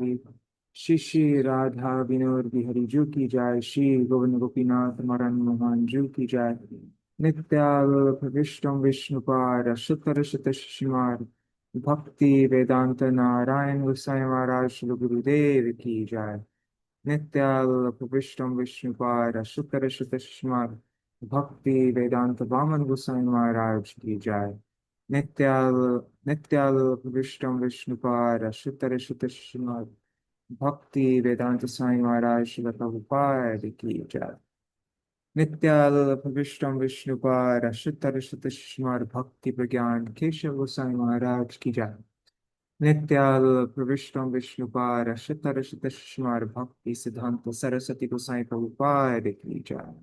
बिहारी श्री श्री राधा विनोद बिहारी जू की जाय। श्री गोविंद गोपीनाथ मरण मोहन जू की जाय। नित्यालोक विष्णु विष्णुपाद शुतर शुत शिमार भक्ति वेदांत नारायण गोसाई महाराज श्री गुरुदेव की जाय। नित्यालोक विष्णु विष्णुपाद शुतर शुत शिमार भक्ति वेदांत वामन गोसाई महाराज की जाय। नित्यालोक विष्णु विष्णुपाद शुतर शुत शिमार भक्ति वेदांत साई महाराज श्री प्रभुपाद की जय। नित्यालोक विष्णु विष्णुपाद शुतर शुत शिमार भक्ति प्रज्ञान केशव गोसाई महाराज की जय। नित्यालोक विष्णु विष्णुपाद शुतर शुत शिमार भक्ति सिद्धांत सरस्वती गोसाई प्रभुपाद की जय।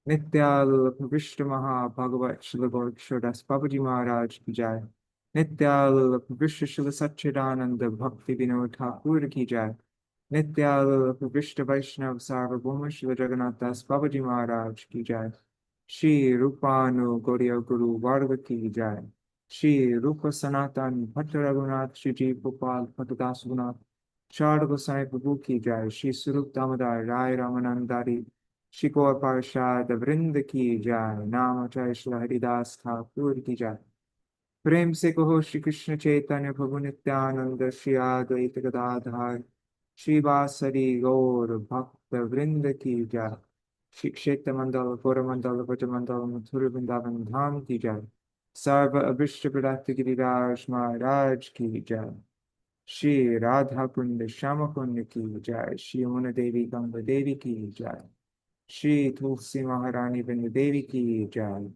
नित्यालोक विष्णु महाभगवत श्री गौरक्षदास बाबूजी महाराज की जय। नित्यालोक विश्व शिव सच्चिदानंद भक्ति विनोद ठाकुर की जय। नित्यालोक विष्णु वैष्णव सार्वभौम शिव जगन्नाथ दास बाबूजी महाराज की जय। श्री रूपानु गौड़ीय गुरु वर्ग की जय। श्री रूप सनातन भट्ट रघुनाथ श्री जी गोपाल भट्टदास गुनाथ चार गोसाई प्रभु की जय। श्री स्वरूप दामोदर राय रामानंदारी श्री गौर पार्षद वृंद की जय। नाम जय श्री हरिदास ठाकुर की जय। प्रेम से कहो श्री कृष्ण चैतन्य प्रभु नित्यानंद श्री अद्वैत गदाधर श्रीवासरी गौर भक्त वृंद की जय। श्री क्षेत्र मंडल गौरमंडल ब्रजमंडल मथुर वृंदावन धाम की जय। सर्व अभिष्ट प्रदात गिरिराज महाराज की जय। श्री राधा कुंड श्याम कुंड की जय। श्री यमुना देवी गंगा देवी की जय। श्री तुलसी महारानी वृंद देवी की जय।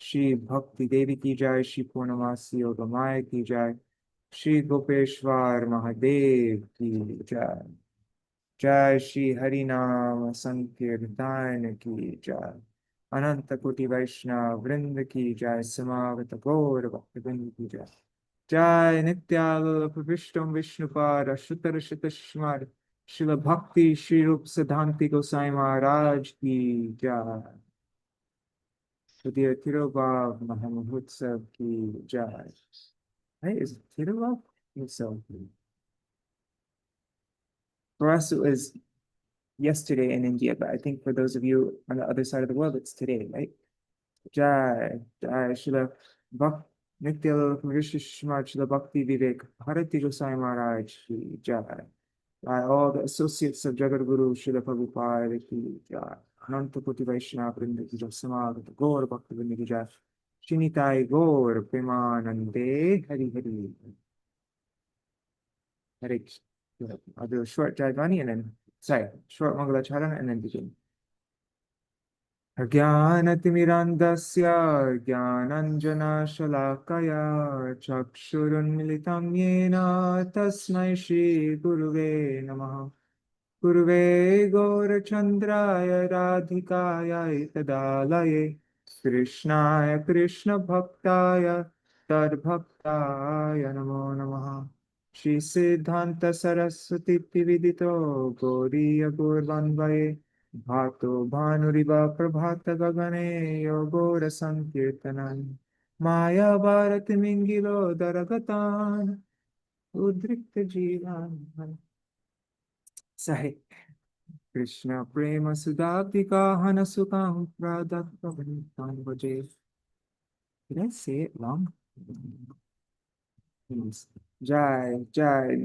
श्री भक्ति देवी की जय। श्री पूर्णमासी योग माया की जय। श्री गोपेश्वर महादेव की जय। जय श्री हरिनाम संकीर्तन की जय। अनंत कोटि वैष्णव वृंद की जय। समागत गौर भक्त वृंद की जय। जय नित्यालोक विष्णु विष्णुपाद शुतर शुत शिमार श्रील भक्ति श्रीरूप सिद्धांति गोसाई महाराज की जय। तृतीय तिरुभाव महामहोत्सव की जय। Hey, is it Tiruvah? I think so. For us, it was yesterday in India, but I think for those of you on the other side of the world, it's today, right? Jai, Jai, Srila Bhakti, Nitya Vishishmar, Srila Bhakti Vivek, Bharati Gosai Maharaj ki Jai. By all the associates of Jagat Guru, Srila Prabhupada ki Jai. Ananta Koti Vaishnava Vrinda ki Jai. Samagata Gaur Bhakti Vrinda ki Jai. Shinitai Gaur Premanande Hari Hari. Hare Krishna. I'll do a short Jaivani and then, short Mangalacharan and then begin. Jnanatimirandasya Jnananjana Shalakaya Chakshurunmilitam Yena Tasmai Shri Guruve Namaha. Guruve Gaurachandraya Radhikaya Tadalaye Krishnaya Krishna Bhaktaya Tadbhaktaya Namo Namaha. Shri Siddhanta Saraswati Vidito Gauriya Gaurvanvaye Bhato Bhanuriva Prabhata Gagane Yogora Sankirtanan Maya Bharati Mingilo Daragatan Udrikta Jivan Sahi Krishna Prema Sudapika Hanasukam Pradak Prabhutan Vaje. Did I say it wrong? Yes. Jai, Jai.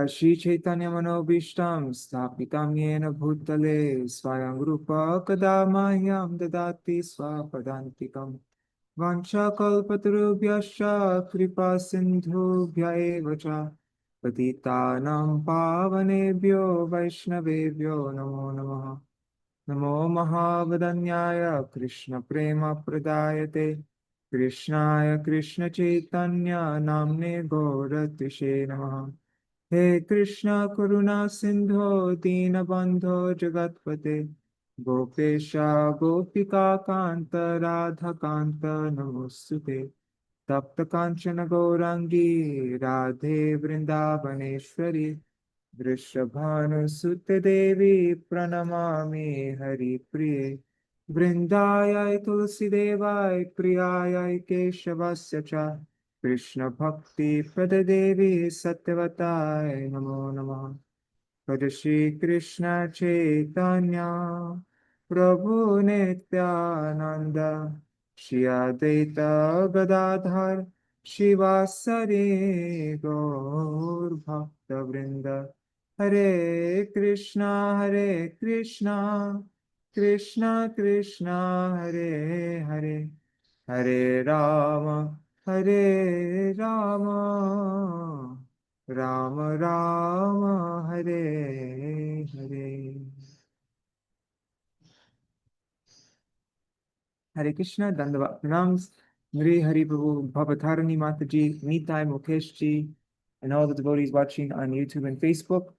Shri Chaitanya Manobishtam Sthapitam Yena Bhutale Swayam Rupa Kadamahyam Dadati Swapadantikam Vancha Kalpatarubhyascha Kripa Sindhubhya Evacha Patitanam Pavanebhyo Vaishnavebhyo Namo Namaha. Namo Mahavadanyaya Krishna Prema Pradayate Krishnaya Krishna Chaitanya Namne Gauratishe Namaha. He Krishna Karuna Sindho Dinabandho Jagatpate Gopesha Gopika Kanta Radha Kanta Namostute Tapta Kanchana Gaurangi Radhe Vrindavaneshwari Vrishabhanu Sute Devi Pranamami Hari Priye Vrindayai Tulsi Devai Priyayai Keshavasya Cha Krishna Bhakti Pradadevi Satyavataya Namo Bhaja Shri Krishna Chaitanya Prabhu Nityananda Shri Advaita Gadadhar Shivasari Gaur Bhakta Vrinda Hare Krishna Krishna Krishna Hare Hare Hare Rama Rama Rama Hare Hare. Hare Krishna, Dandavat Pranams, Mri Hari Prabhu, Bhavatharani Mataji, Nitai Mukesh ji, and all the devotees watching on YouTube and Facebook.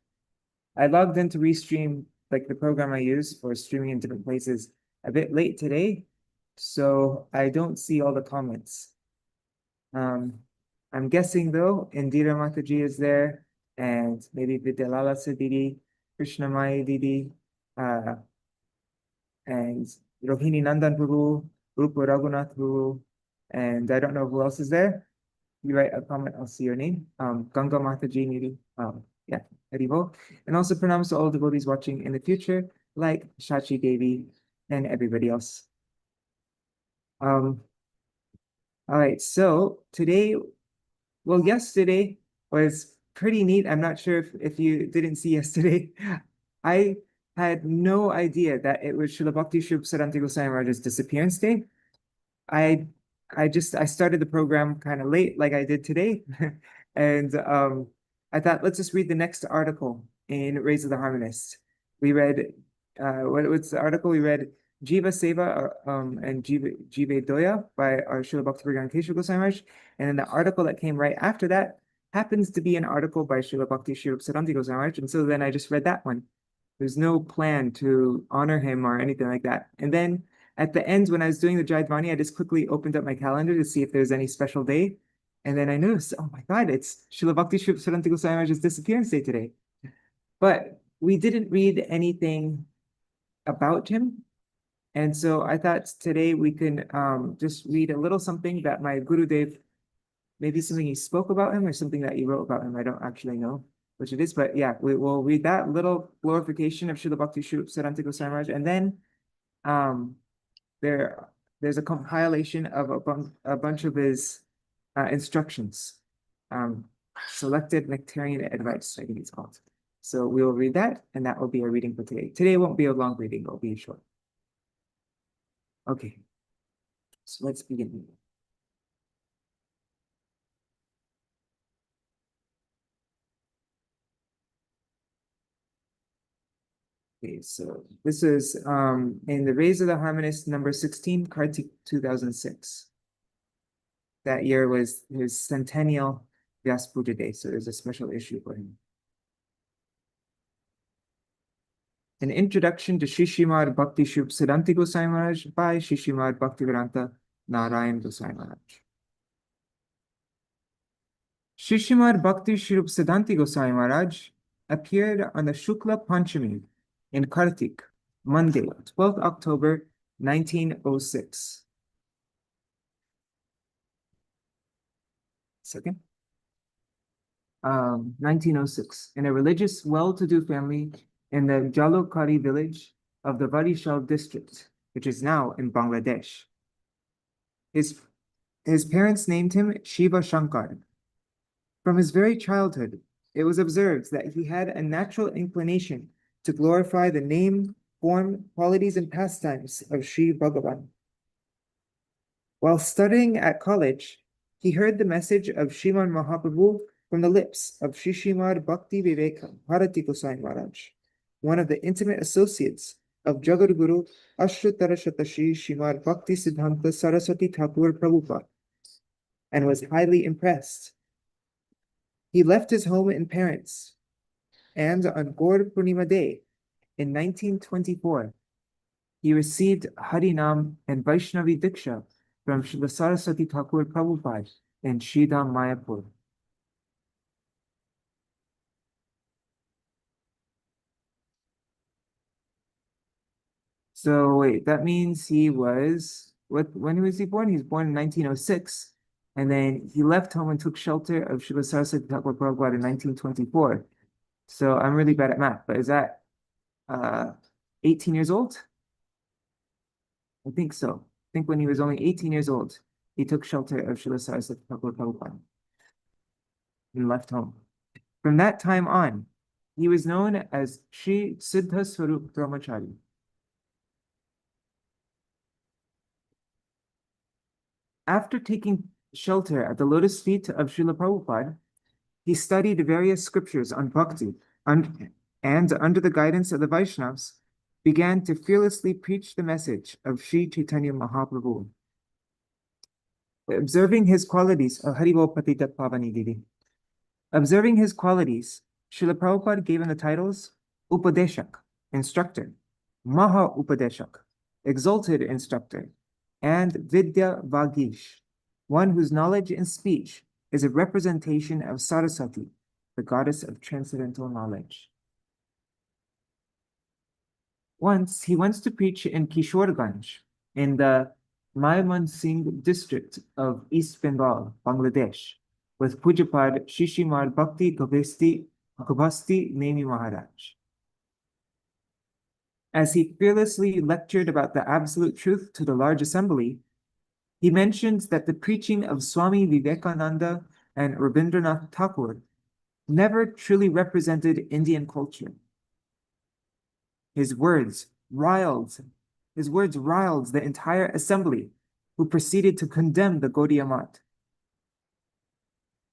I logged in to restream like the program I use for streaming in different places a bit late today, so I don't see all the comments. I'm guessing though, Indira Mataji is there, and maybe Vidyalala Didi, Krishna Maya Didi, and Rohini Nandan Prabhu, Rupa Raghunath Prabhu, and I don't know who else is there. You write a comment, I'll see your name. Ganga Mataji, maybe. Yeah, Haribo. And also pranams to all devotees watching in the future, like Shachi Devi and everybody else. All right, so today, well, yesterday was pretty neat. I'm not sure if you didn't see yesterday. I had no idea that it was Śrīla Bhakti Śrīrūpa Siddhāntī Gosvāmī Mahārāja's disappearance day. I started the program kind of late, like I did today, and I thought let's just read the next article in Rays of the Harmonist. We read what's the article we read? Jiva Seva and Jiva Doya by our Śrīla Bhakti Keshav Goswami Maharaj, and then the article that came right after that happens to be an article by Śrīla Bhakti Śrīrūpa Siddhāntī Gosvāmī Mahārāja, and so then I just read that one. There's no plan to honor him or anything like that. And then at the end, when I was doing the Jaidvani, I just quickly opened up my calendar to see if there's any special day. And then I noticed, oh my God, it's Śrīla Bhakti Śrīrūpa Siddhāntī Gosvāmī Mahārāja's disappearance day today. But we didn't read anything about him. And so I thought today we can just read a little something that my Gurudev, maybe something he spoke about him or something that he wrote about him. I don't actually know which it is, but yeah, we will read that little glorification of Śrīla Bhakti Śrīrūpa Siddhāntī Gosvāmī Mahārāja. And then there's a compilation of a bunch of his instructions, selected Nectarean advice, I think it's called. So we will read that, and that will be our reading for today. Today won't be a long reading, it'll be short. Okay, so let's begin. Okay, so this is in the Rays of the Harmonist number 16, Kārtika 2006. That year was his centennial Vyas Puja day, so there's a special issue for him. An introduction to Śrīmad Bhakti Śrīrūpa Siddhāntī Gosvāmī Mahārāja by Śrīmad Bhaktivedanta Narayan Goswami Maharaj. Śrīmad Bhakti Śrīrūpa Siddhāntī Gosvāmī Mahārāja appeared on the Shukla Panchami in Kārtika, Monday, 12th October, 1906. Second. 1906, in a religious, well-to-do family in the Jalokari village of the Varishal district, which is now in Bangladesh. His parents named him Shiva Shankar. From his very childhood, it was observed that he had a natural inclination to glorify the name, form, qualities, and pastimes of Sri Bhagavan. While studying at college, he heard the message of Sriman Mahaprabhu from the lips of Śrīmad Bhakti Viveka Bharati Goswami Maharaj, one of the intimate associates of Jagadguru Ashrutara Shatashi Śrīmad Bhakti Siddhanta Saraswati Thakur Prabhupada, and was highly impressed. He left his home and parents, and on Gaur Purnima Day in 1924, he received Harinam and Vaishnavi Diksha from Srila Saraswati Thakur Prabhupada in Sridham Mayapur. So wait, that means he was, when was he born? He was born in 1906, and then he left home and took shelter of Srila Saraswati Thakur Prabhupada in 1924. So I'm really bad at math, but is that 18 years old? I think so. I think when he was only 18 years old, he took shelter of Srila Saraswati Thakur Prabhupada and left home. From that time on, he was known as Sri Siddha Swarup Brahmachari. After taking shelter at the lotus feet of Srila Prabhupada, he studied various scriptures on bhakti and under the guidance of the Vaishnavas, began to fearlessly preach the message of Sri Chaitanya Mahaprabhu. Observing his qualities, Haribol Patita Pavani Didi. Observing his qualities, Srila Prabhupada gave him the titles Upadeshak, instructor, Maha Upadeshak, exalted instructor, and Vidya Vagish, one whose knowledge and speech is a representation of Saraswati, the goddess of transcendental knowledge. Once, he wants to preach in Kishorganj, in the Mymensingh district of East Bengal, Bangladesh, with Pujapad Shishimad Bhakti Gosvāmī Mahārāja. As he fearlessly lectured about the absolute truth to the large assembly, he mentions that the preaching of Swami Vivekananda and Rabindranath Tagore never truly represented Indian culture. His words riled the entire assembly, who proceeded to condemn the Gaudiya Math.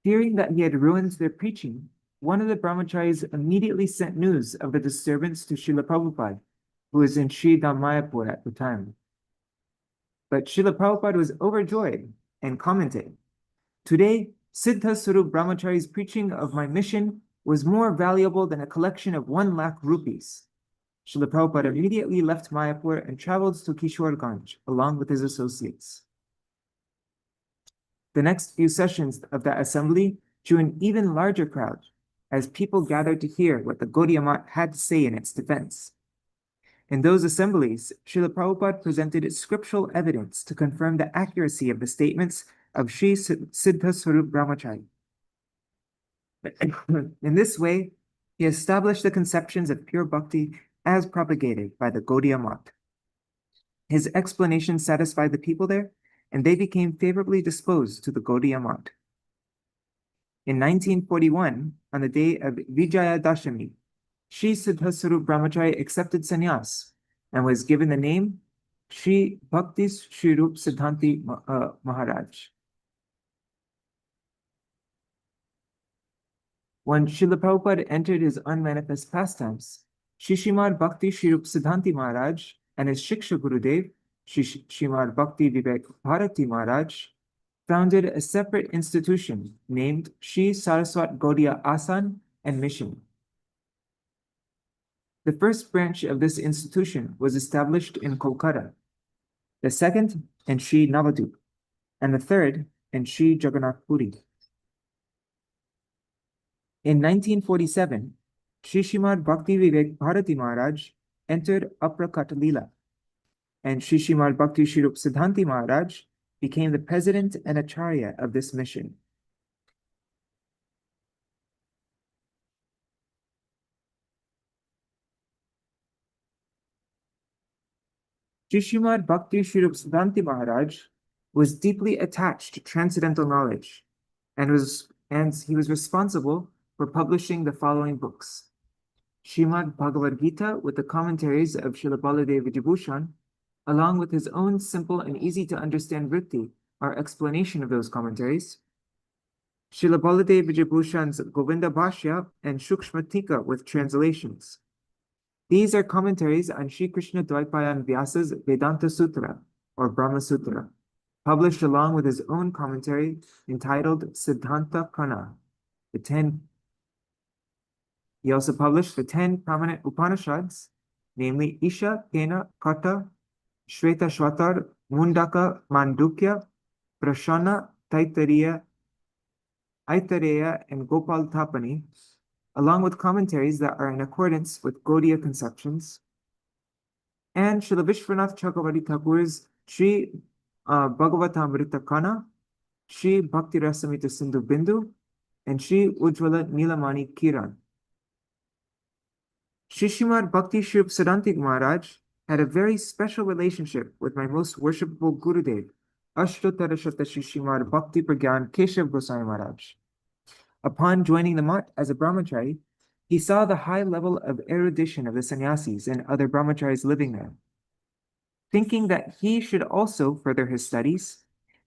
Fearing that he had ruined their preaching, one of the brahmacharis immediately sent news of the disturbance to Srila Prabhupada, who was in Sri Mayapur at the time. But Srila Prabhupada was overjoyed and commented, "Today, Siddha Swarup Brahmachari's preaching of my mission was more valuable than a collection of 1 lakh rupees." Srila Prabhupada immediately left Mayapur and traveled to Kishorganj along with his associates. The next few sessions of that assembly drew an even larger crowd as people gathered to hear what the Gaudiya Math had to say in its defense. In those assemblies, Srila Prabhupada presented scriptural evidence to confirm the accuracy of the statements of Sri Siddha Swarup Brahmachari. In this way, he established the conceptions of pure bhakti as propagated by the Gaudiya Math. His explanation satisfied the people there, and they became favorably disposed to the Gaudiya Math. In 1941, on the day of Vijaya Dashami, Sri Siddha Swarup Brahmachari accepted sannyas and was given the name Sri Bhakti Śrīrūpa Siddhāntī Mahārāja. When Śrīla Prabhupada entered his unmanifest pastimes, Srimad Bhakti Śrīrūpa Siddhāntī Mahārāja and his Shiksha Gurudev, Srimad Bhakti Vivek Bharati Mahārāja, founded a separate institution named Sri Saraswat Gaudiya Asan and Mission. The first branch of this institution was established in Kolkata, the second in Sri Navadvip, and the third in Sri Jagannath Puri. In 1947, Sri Srimad Bhakti Vivek Bharati Mahārāja entered Aprakat Leela, and Sri Srimad Bhakti Śrīrūpa Siddhāntī Mahārāja became the president and acharya of this mission. Sri Srimad Bhakti Śrīrūpa Siddhāntī Mahārāja was deeply attached to transcendental knowledge, and he was responsible for publishing the following books: Srimad Bhagavad Gita with the commentaries of Śrīla Baladev Vijayabhushan, along with his own simple and easy to understand vritti, or explanation of those commentaries; Śrīla Baladev Vijayabhushan's Govinda Bhashya and Shukshma Tika with translations. These are commentaries on Sri Krishna Dvaipayan Vyasa's Vedanta Sutra, or Brahma Sutra, published along with his own commentary entitled Siddhanta Prana. He also published the 10 prominent Upanishads, namely Isha, Kena, Kata, Shveta Shvatar, Mundaka, Mandukya, Prashana, Taitariya, Aitareya, and Gopal Tapani, along with commentaries that are in accordance with Gaudiya conceptions, and Srila Vishwanath Chakravarti Thakur's Sri Bhagavatamrita Kana, Sri Bhakti Rasamrita Sindhu Bindu, and Sri Ujjvala Nilamani Kiran. Srimad Bhakti Śrīrūpa Siddhāntī Mahārāja had a very special relationship with my most worshipful Gurudev, Ashtotara Shata Srimad Bhakti Pragyan Keshav Goswami Maharaj. Upon joining the Math as a brahmachari, he saw the high level of erudition of the sannyasis and other brahmacharis living there. Thinking that he should also further his studies,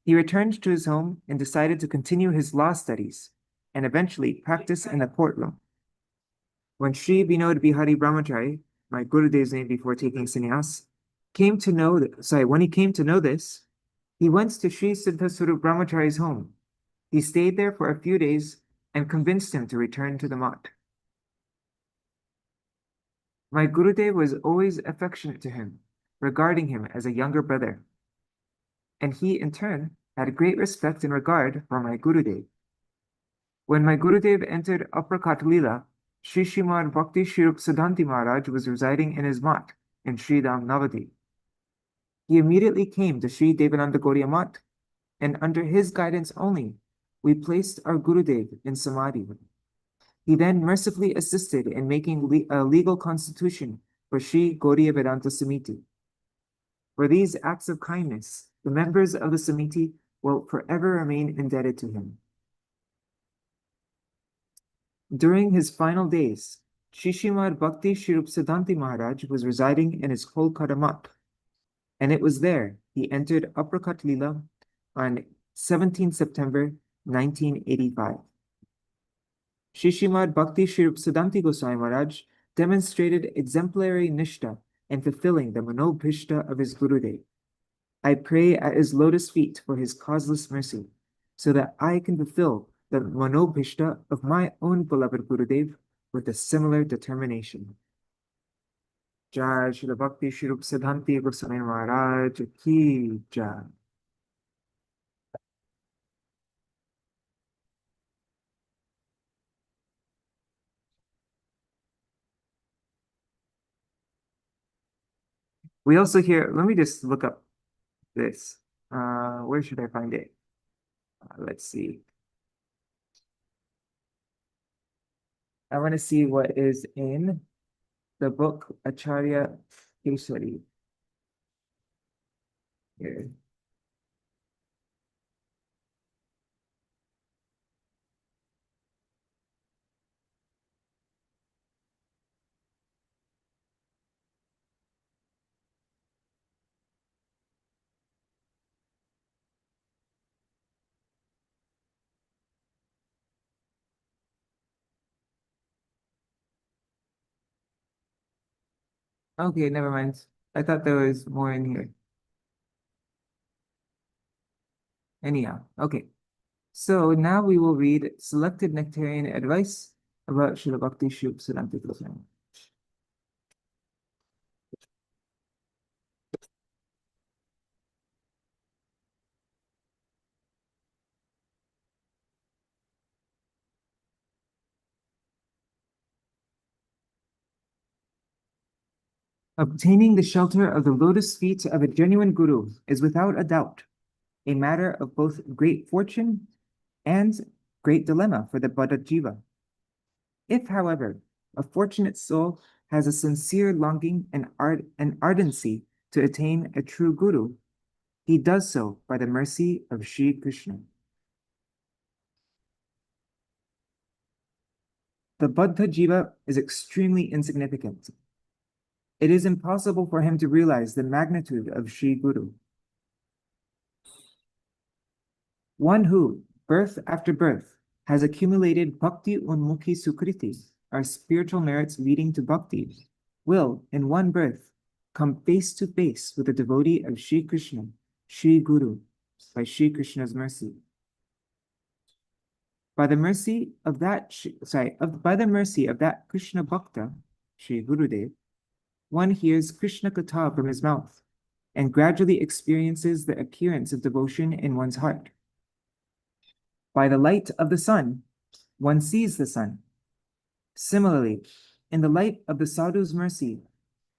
he returned to his home and decided to continue his law studies and eventually practice in the courtroom. When Sri Vinod Bihari Brahmachari, my Gurudev's name before taking sannyas, when he came to know this, he went to Sri Siddha Swarup Brahmachari's home. He stayed there for a few days and convinced him to return to the Math. My Gurudev was always affectionate to him, regarding him as a younger brother, and he in turn had great respect and regard for my Gurudev. When my Gurudev entered Aprakat Lila, Sri Srimad Bhakti Śrīrūpa Siddhāntī Mahārāja was residing in his Math in Sridham Navadvip. He immediately came to Sri Devananda Gaudiya Math, and under his guidance only, we placed our Gurudev in Samadhi. He then mercifully assisted in making a legal constitution for Sri Gaudiya Vedanta Samiti. For these acts of kindness, the members of the Samiti will forever remain indebted to him. During his final days, Srimad Bhakti Śrīrūpa Siddhāntī Mahārāja was residing in his Kolkata Math, and it was there he entered Aprakat Lila on 17 September 1985. Srimad Bhakti Śrīrūpa Siddhāntī Gosvāmī Mahārāja demonstrated exemplary nishta in fulfilling the manobhishta of his Gurudev. I pray at his lotus feet for his causeless mercy, so that I can fulfill the manobhishta of my own beloved Gurudev with a similar determination. Jai Śrīla Bhakti Śrīrūpa Siddhāntī Gosvāmī Mahārāja ki jai. We also hear, let me just look up this. Where should I find it? Let's see. I want to see what is in the book Acharya Kesari. Here. Okay, never mind. I thought there was more in here. Anyhow, okay. So now we will read selected Nectarean advice about Śrīla Bhakti Śrīrūpa Siddhāntī Gosvāmī. Obtaining the shelter of the lotus feet of a genuine guru is without a doubt a matter of both great fortune and great dilemma for the Buddha Jiva. If, however, a fortunate soul has a sincere longing and ardency to attain a true guru, he does so by the mercy of Sri Krishna. The Buddha Jiva is extremely insignificant. It is impossible for him to realize the magnitude of Sri Guru. One who, birth after birth, has accumulated bhakti unmukhi sukriti, our spiritual merits leading to bhakti, will, in one birth, come face to face with the devotee of Sri Krishna, Sri Guru, by Sri Krishna's mercy. By the mercy of that Krishna Bhakta, Sri Gurudev, one hears Krishna Katha from his mouth and gradually experiences the appearance of devotion in one's heart. By the light of the sun, one sees the sun. Similarly, in the light of the sadhu's mercy,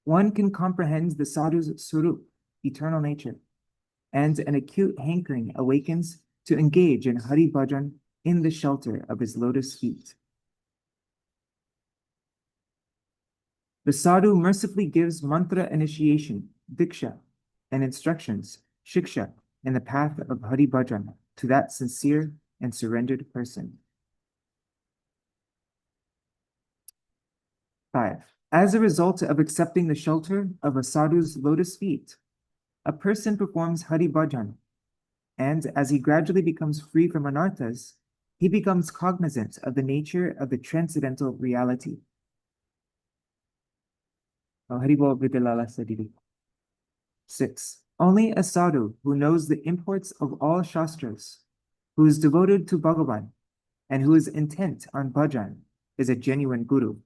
one can comprehend the sadhu's swarup, eternal nature, and an acute hankering awakens to engage in Hari Bhajan in the shelter of his lotus feet. The sadhu mercifully gives mantra initiation, diksha, and instructions, shiksha, in the path of Hari Bhajan to that sincere and surrendered person. 5. As a result of accepting the shelter of a sadhu's lotus feet, a person performs Hari Bhajan, and as he gradually becomes free from anarthas, he becomes cognizant of the nature of the transcendental reality. Hari Bol Vidalala Sadidi. 6. Only a sadhu who knows the imports of all shastras, who is devoted to Bhagavan, and who is intent on bhajan, is a genuine guru.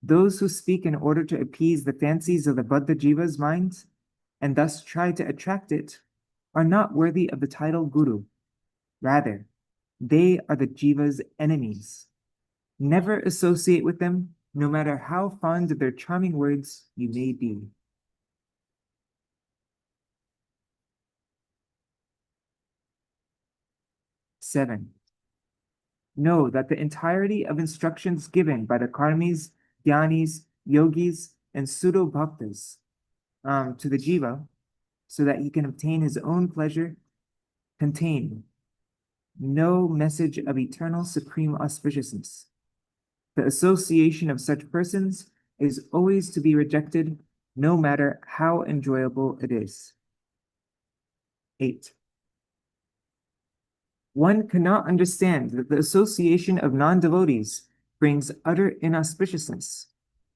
Those who speak in order to appease the fancies of the Baddha Jiva's mind, and thus try to attract it, are not worthy of the title guru. Rather, they are the Jiva's enemies. Never associate with them, no matter how fond of their charming words you may be. 7. Know that the entirety of instructions given by the karmis, dhyanis, yogis, and pseudo-bhaktas to the jiva, so that he can obtain his own pleasure, contain no message of eternal supreme auspiciousness. The association of such persons is always to be rejected, no matter how enjoyable it is. 8. One cannot understand that the association of non-devotees brings utter inauspiciousness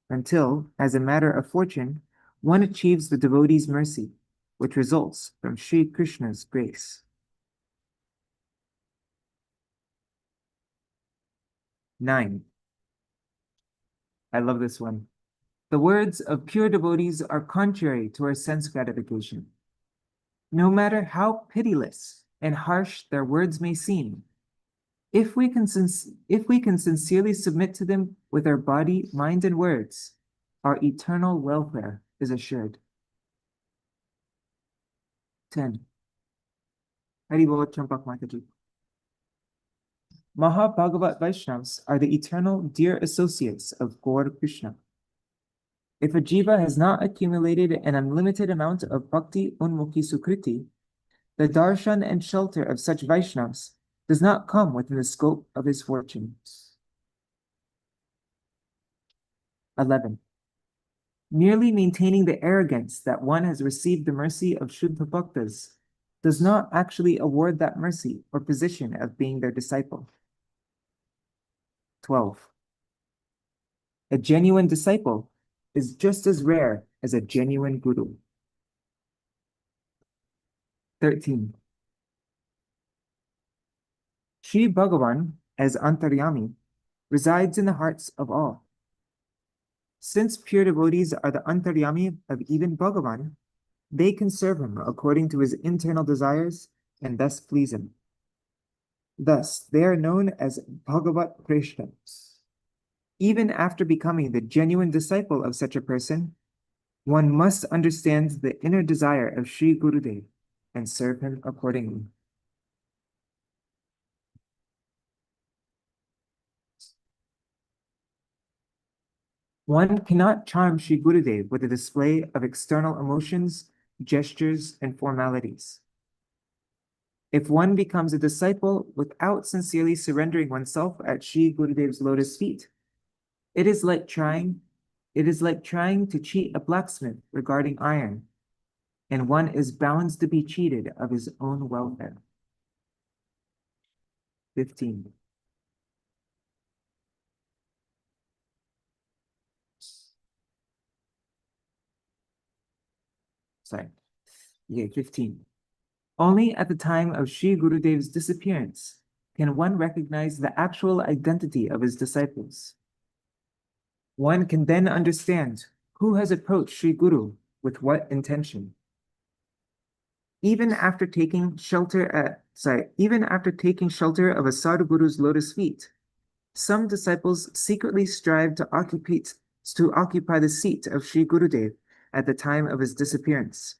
until, as a matter of fortune, one achieves the devotee's mercy, which results from Sri Krishna's grace. 9. I love this one. The words of pure devotees are contrary to our sense gratification. No matter how pitiless and harsh their words may seem, if we can sincerely submit to them with our body, mind, and words, our eternal welfare is assured. 10. Hari Bol Champak Mataji. Mahabhagavat Vaishnavas are the eternal dear associates of Gaur Krishna. If a jiva has not accumulated an unlimited amount of bhakti unmukhi sukriti, the darshan and shelter of such Vaishnavas does not come within the scope of his fortunes. 11. Merely maintaining the arrogance that one has received the mercy of Shuddha Bhaktas does not actually award that mercy or position of being their disciple. 12. A genuine disciple is just as rare as a genuine guru. 13. Sri Bhagavan, as Antaryami, resides in the hearts of all. Since pure devotees are the Antaryami of even Bhagavan, they can serve him according to his internal desires and thus please him. Thus, they are known as Bhagavat Preshnas. Even after becoming the genuine disciple of such a person, one must understand the inner desire of Sri Gurudev and serve him accordingly. One cannot charm Sri Gurudev with a display of external emotions, gestures, and formalities. If one becomes a disciple without sincerely surrendering oneself at Sri Gurudev's lotus feet, it is like trying to cheat a blacksmith regarding iron, and one is bound to be cheated of his own welfare. 15. Sorry. Yeah, 15. Only at the time of Sri Gurudev's disappearance can one recognize the actual identity of his disciples. One can then understand who has approached Sri Guru with what intention. Even after taking shelter of a Sadhu Guru's lotus feet, some disciples secretly strive to occupy the seat of Sri Gurudev at the time of his disappearance.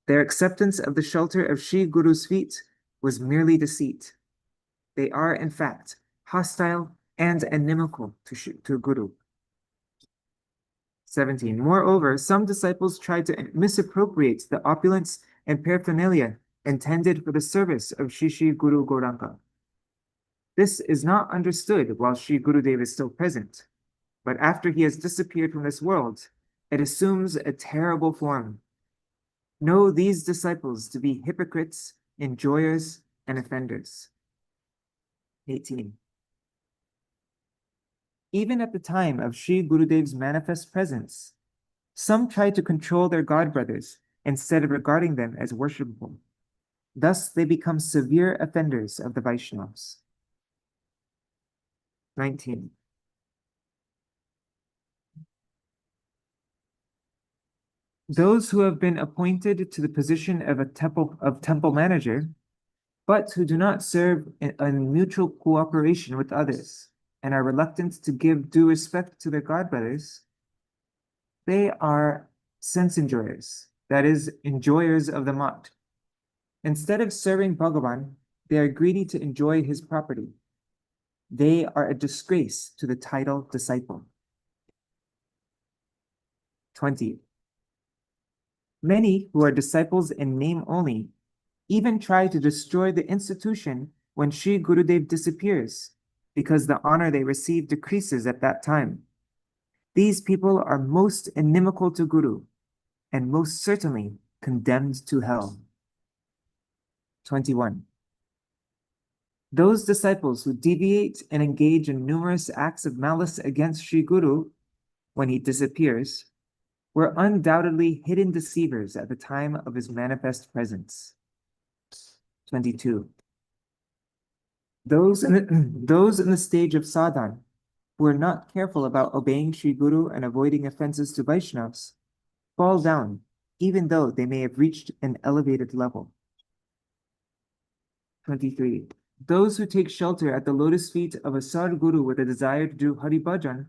Their acceptance of the shelter of Sri Guru's feet was merely deceit. They are, in fact, hostile and inimical to Guru. 17. Moreover, some disciples tried to misappropriate the opulence and paraphernalia intended for the service of Shri Guru Gauranga. This is not understood while Sri Gurudev is still present, but after he has disappeared from this world, it assumes a terrible form. Know these disciples to be hypocrites, enjoyers, and offenders. 18. Even at the time of Sri Gurudev's manifest presence, some tried to control their god brothers instead of regarding them as worshipable. Thus, they become severe offenders of the Vaishnavas. 19. Those who have been appointed to the position of a temple manager, but who do not serve in mutual cooperation with others and are reluctant to give due respect to their god brothers, they are sense enjoyers, that is, enjoyers of the mat. Instead of serving Bhagavan, they are greedy to enjoy his property. They are a disgrace to the title disciple. 20. Many who are disciples in name only even try to destroy the institution when Sri Gurudev disappears, because the honor they receive decreases at that time. These people are most inimical to Guru and most certainly condemned to hell. 21. Those disciples who deviate and engage in numerous acts of malice against Sri Guru when he disappears were undoubtedly hidden deceivers at the time of his manifest presence. 22. Those in the stage of sadhan who are not careful about obeying Sri Guru and avoiding offenses to Vaishnavas fall down, even though they may have reached an elevated level. 23. Those who take shelter at the lotus feet of a Sadguru with a desire to do Hari Bhajan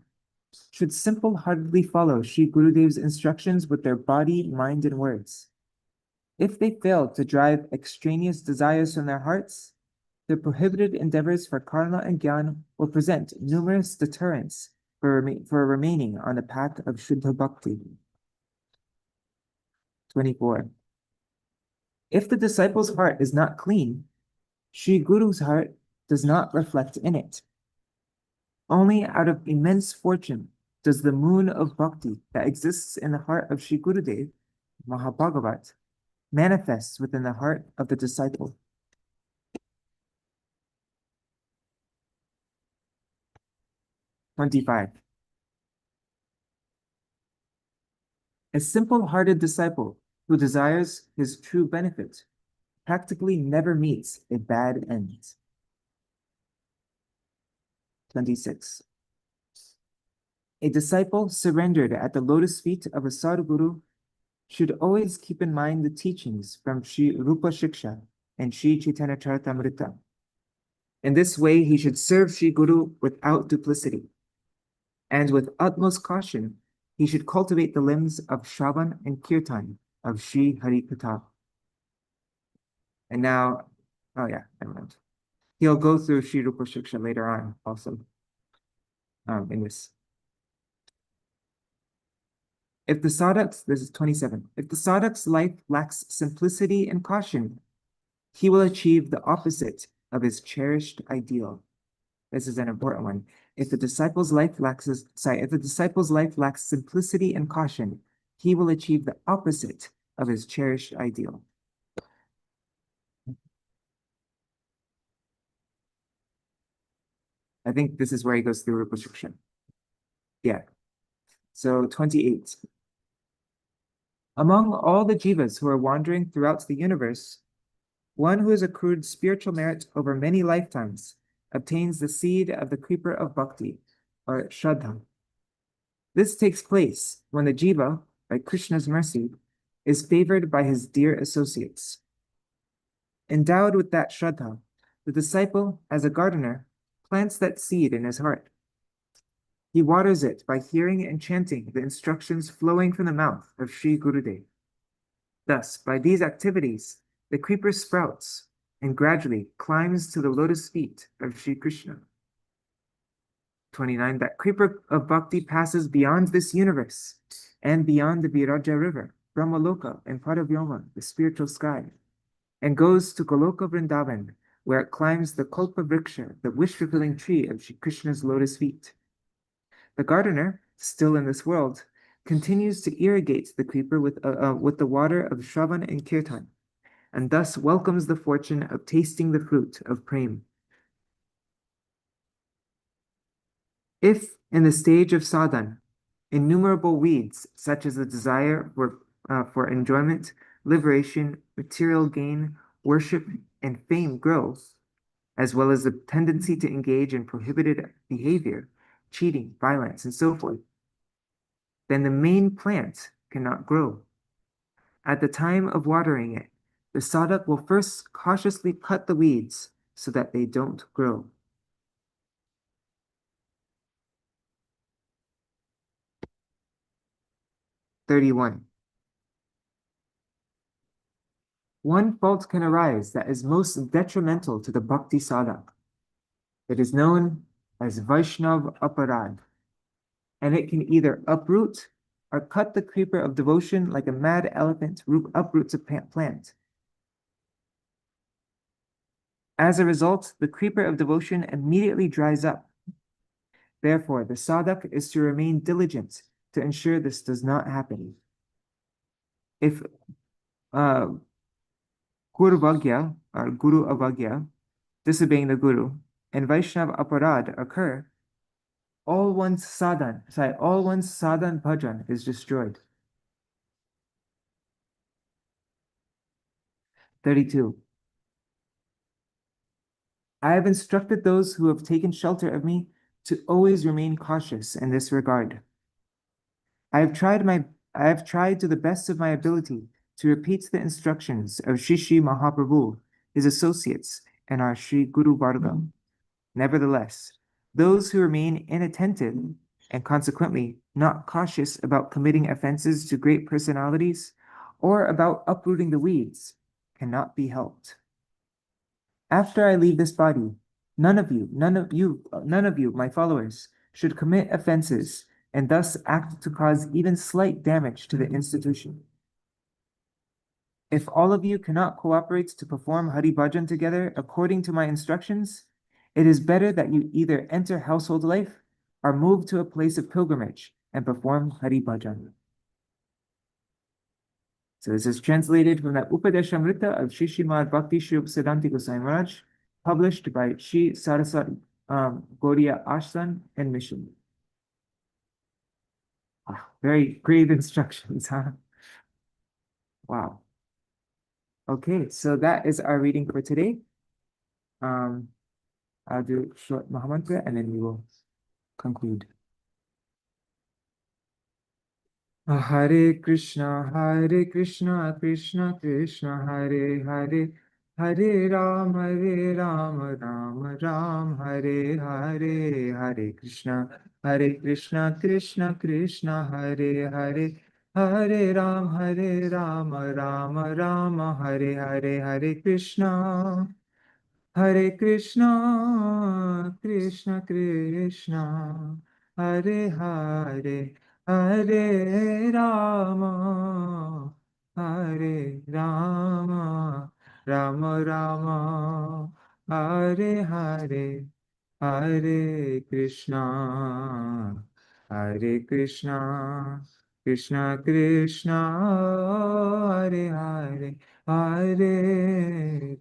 should simple-heartedly follow Sri Gurudev's instructions with their body, mind, and words. If they fail to drive extraneous desires from their hearts, the prohibited endeavors for karma and jnana will present numerous deterrents for remaining on the path of Shuddha Bhakti. 24. If the disciple's heart is not clean, Sri Guru's heart does not reflect in it. Only out of immense fortune does the moon of bhakti that exists in the heart of Sri Gurudev, Mahabhagavat, manifest within the heart of the disciple. 25. A simple-hearted disciple who desires his true benefit practically never meets a bad end. 26. A disciple surrendered at the lotus feet of a Sadguru should always keep in mind the teachings from Sri Rupa Shiksha and Sri Chaitanya Charitamrita. In this way, he should serve Sri Guru without duplicity. And with utmost caution, he should cultivate the limbs of Shravan and Kirtan of Sri Hari Katha. And now, oh yeah, never mind. He'll go through Sri Rupa Shiksha later on also in this. If the sadhak's, this is 27, if the sadhak's life lacks simplicity and caution, he will achieve the opposite of his cherished ideal. This is an important one. If the disciple's life lacks simplicity and caution, he will achieve the opposite of his cherished ideal. I think this is where he goes through Rupa Shiksha. Yeah. So 28. Among all the jivas who are wandering throughout the universe, one who has accrued spiritual merit over many lifetimes obtains the seed of the creeper of bhakti, or Shraddha. This takes place when the jiva, by Krishna's mercy, is favored by his dear associates. Endowed with that Shraddha, the disciple, as a gardener, plants that seed in his heart. He waters it by hearing and chanting the instructions flowing from the mouth of Sri Gurudev. Thus, by these activities, the creeper sprouts and gradually climbs to the lotus feet of Sri Krishna. 29. That creeper of bhakti passes beyond this universe and beyond the Viraja river, Brahmaloka and Paravyoma, the spiritual sky, and goes to Goloka Vrindavan, where it climbs the Kalpa Vriksha, the wish-fulfilling tree of Shri Krishna's lotus feet. The gardener, still in this world, continues to irrigate the creeper with the water of Shravan and Kirtan, and thus welcomes the fortune of tasting the fruit of prem. If, in the stage of sadhan, innumerable weeds, such as the desire for enjoyment, liberation, material gain, worship, and fame grow, as well as the tendency to engage in prohibited behavior, cheating, violence, and so forth, then the main plant cannot grow. At the time of watering it, the sadhak will first cautiously cut the weeds so that they don't grow. (31) One fault can arise that is most detrimental to the bhakti sadhak. It is known as Vaishnav Aparad, and it can either uproot or cut the creeper of devotion like a mad elephant uproots a plant. As a result, the creeper of devotion immediately dries up. Therefore, the sadhak is to remain diligent to ensure this does not happen. If Guru Vagya or Guru Avagya, disobeying the Guru, and Vaishnav Aparad occur, all one's sadhan bhajan is destroyed. 32. I have instructed those who have taken shelter of me to always remain cautious in this regard. I have tried to the best of my ability to repeat the instructions of Shri Shri Mahaprabhu, his associates, and our Shri Guru Varga. Nevertheless, those who remain inattentive and consequently not cautious about committing offenses to great personalities or about uprooting the weeds cannot be helped. After I leave this body, none of you, my followers, should commit offenses and thus act to cause even slight damage to the institution. If all of you cannot cooperate to perform Hari Bhajan together according to my instructions, it is better that you either enter household life or move to a place of pilgrimage and perform Hari Bhajan. So this is translated from the Upadeshamrita of Shri Śrīmad Bhakti Śrīrūpa Siddhāntī Gosvāmī Mahārāja, published by Shri Saraswati Gaudiya Ashram and Mission. Very great instructions, huh? Wow. Okay, so that is our reading for today. I'll do short Mahamantra and then we will conclude. Hare Krishna, Krishna Krishna, Hare Hare, Hare Ram, Ram Ram, Hare Hare, Hare Krishna, Krishna Krishna, Hare Hare, Hare Ram, Ram Ram, Hare Hare, Hare Krishna, Krishna Krishna, Hare Hare, Hare Rama, Rama Rama, Hare Hare, Hare Krishna, Krishna Krishna, Hare Hare,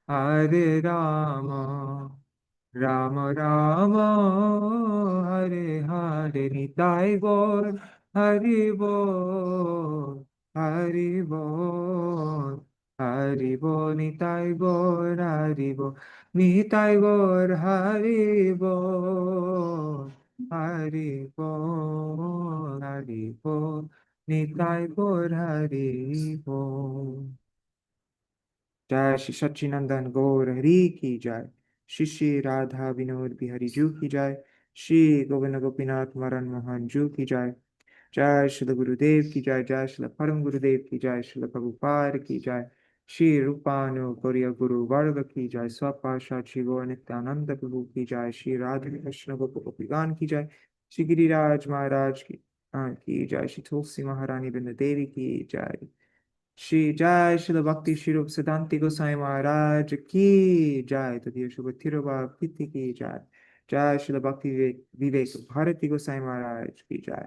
Hare Rama, Rama Rama, Hare Hare, Nitai Gaur, Hari Bol, Hari Bol, Hari Bol, Nitai Gaur, Hari Bol, Nitai Gaur, Hari Bol, Hari Bol, Hari Bol, Nitai Gaur, Hari Bol. जय श्री सच्चिनंदन गौर हरि की जय, श्री श्री राधा विनोद बिहारी जू की जय, श्री गोविंद गोपीनाथ मरण मोहन जू की जय, जय श्री गुरुदेव की जय, जय श्री परम गुरुदेव की जय, श्री प्रभुपाद की जय, Śrīrūpa Gauriya Guru Varga ki jai, Swapasha Shri Gaur Nityananda Prabhu ki jai, Shri Radha Krishna Gopigan ki jai, Shri Giriraj Maharaj ki jai, Shri Tulsi Maharani Vrinda Devi ki jai, Shri Jai Śrīla Bhakti Śrīrūpa Siddhāntī Gosvāmī Mahārāja ki jai, Tadiya Shubha Piti ki jai, Jai Śrīla Bhakti Vivek Bharati Gosvāmī Mahārāja ki jai.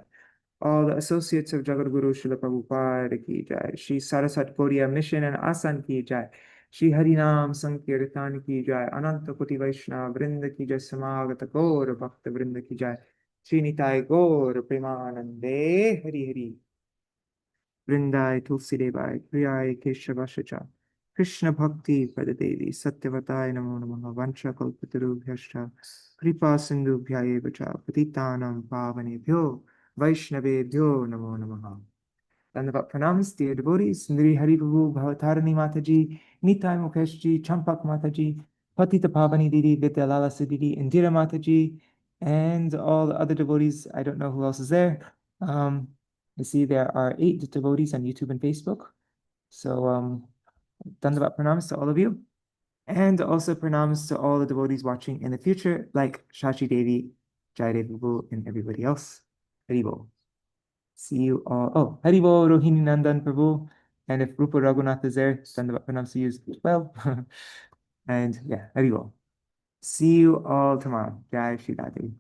All the associates of Jagat Guru Srila Prabhupada ki jai, Shri Saraswat Korea Mission and Asan ki jai, Shri Harinam Sankirtan ki jai, Ananta Koti Vaishnava Vrinda ki jai, Samagata Gaur Bhakta Vrinda ki jai, Shri Nitai Gaur Premanande Hari Hari. Vrindai Tulsi Devai, Priyai Keshavashacha, Krishna Bhakti Padadevi, Satyavatai Namo Namaha, Vancha Kalpatarubhyascha, Kripa Sindhubhya Evacha, Patitanam Pavanebhyo, Vaishnavebhyo Namo Namaha. Dandavat pranams, dear devotees, Sundari Haribabu, Bhavatarani Mataji, Nitai Mukeshji, Champak Mataji, Patita Pavani Didi, Vidyalala Siddhiti, Indira Mataji, and all the other devotees. I don't know who else is there. I see there are 8 devotees on YouTube and Facebook. So Dandavat pranams to all of you. And also pranams to all the devotees watching in the future, like Shashi Devi, Jaidev Prabhu, and everybody else. Haribol. See you all. Oh, Haribol, Rohini Nandan Prabhu. And if Rupa Raghunath is there, Dandavat pranams to you as well. And yeah, Haribol. See you all tomorrow. Jai Shri Radhe.